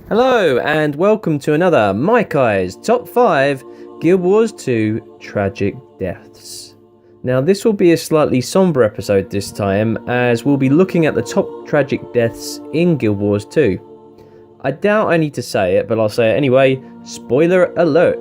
Hello and welcome to another Mikei's Top 5 Guild Wars 2 Tragic Deaths. Now this will be a slightly somber episode this time, as we'll be looking at the top tragic deaths in Guild Wars 2. I doubt I need to say it, but I'll say it anyway. Spoiler alert!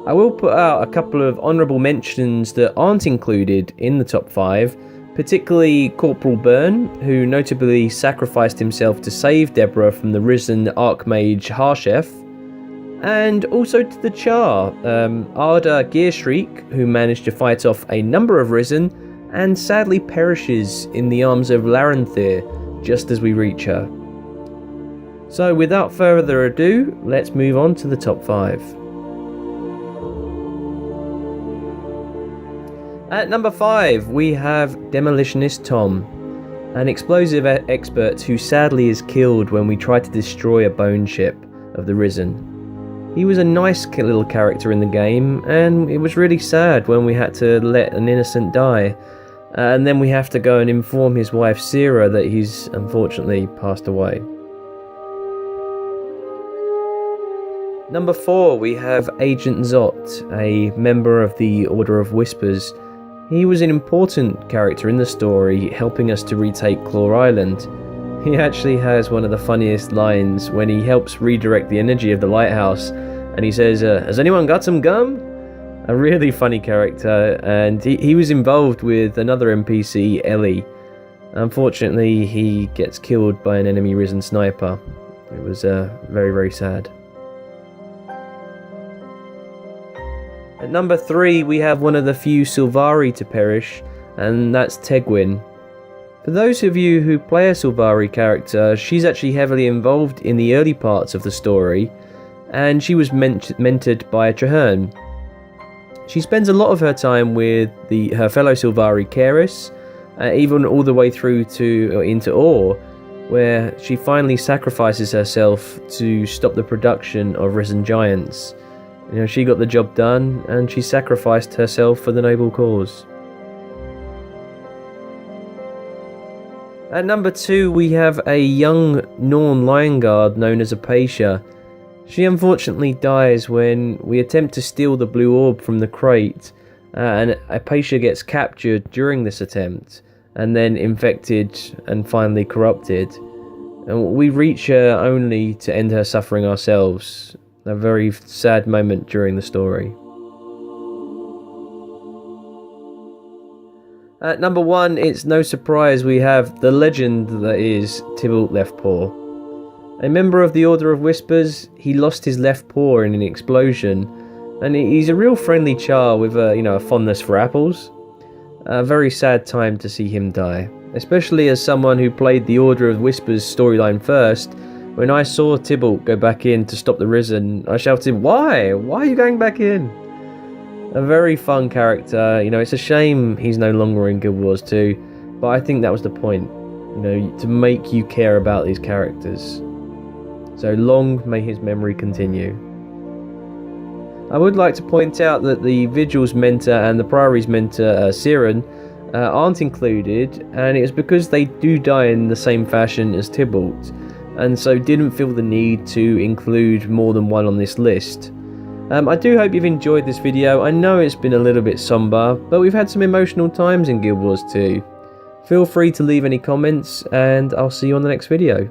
I will put out a couple of honourable mentions that aren't included in the top 5, particularly Corporal Byrne, who notably sacrificed himself to save Deborah from the risen Archmage Harshef, and also to the Char, Arda Gearshriek, who managed to fight off a number of risen and sadly perishes in the arms of Larenthir just as we reach her. So without further ado, let's move on to the top 5. At number 5, we have Demolitionist Tom, an explosive expert who sadly is killed when we try to destroy a bone ship of the Risen. He was a nice little character in the game, and it was really sad when we had to let an innocent die, and then we have to go and inform his wife Sierra that he's unfortunately passed away. Number 4, we have Agent Zot, a member of the Order of Whispers. He was an important character in the story, helping us to retake Claw Island. He actually has one of the funniest lines when he helps redirect the energy of the lighthouse, and he says, has anyone got some gum? A really funny character, and he was involved with another NPC, Ellie. Unfortunately, he gets killed by an enemy risen sniper. It was very, very sad. At number 3, we have one of the few Sylvari to perish, and that's Tegwin. For those of you who play a Sylvari character, she's actually heavily involved in the early parts of the story, and she was mentored by Traherne. She spends a lot of her time with her fellow Sylvari Caris, even all the way through into Ore, where she finally sacrifices herself to stop the production of risen giants. You know, she got the job done, and she sacrificed herself for the noble cause. At number 2, we have a young Norn Lion Guard known as Apatia. She unfortunately dies when we attempt to steal the blue orb from the crate, and Apatia gets captured during this attempt, and then infected and finally corrupted. And we reach her only to end her suffering ourselves. A very sad moment during the story. At number 1, it's no surprise we have the legend that is Tybalt Left Paw. A member of the Order of Whispers, he lost his left paw in an explosion, and he's a real friendly char with a fondness for apples. A very sad time to see him die, especially as someone who played the Order of Whispers storyline first. When I saw Tybalt go back in to stop the Risen, I shouted, "Why? Why are you going back in?" A very fun character. It's a shame he's no longer in Guild Wars 2, but I think that was the point, to make you care about these characters. So long may his memory continue. I would like to point out that the Vigil's mentor and the Priory's mentor, Siren, aren't included, and it was because they do die in the same fashion as Tybalt, and so didn't feel the need to include more than one on this list. I do hope you've enjoyed this video. I know it's been a little bit somber, but we've had some emotional times in Guild Wars 2. Feel free to leave any comments, and I'll see you on the next video.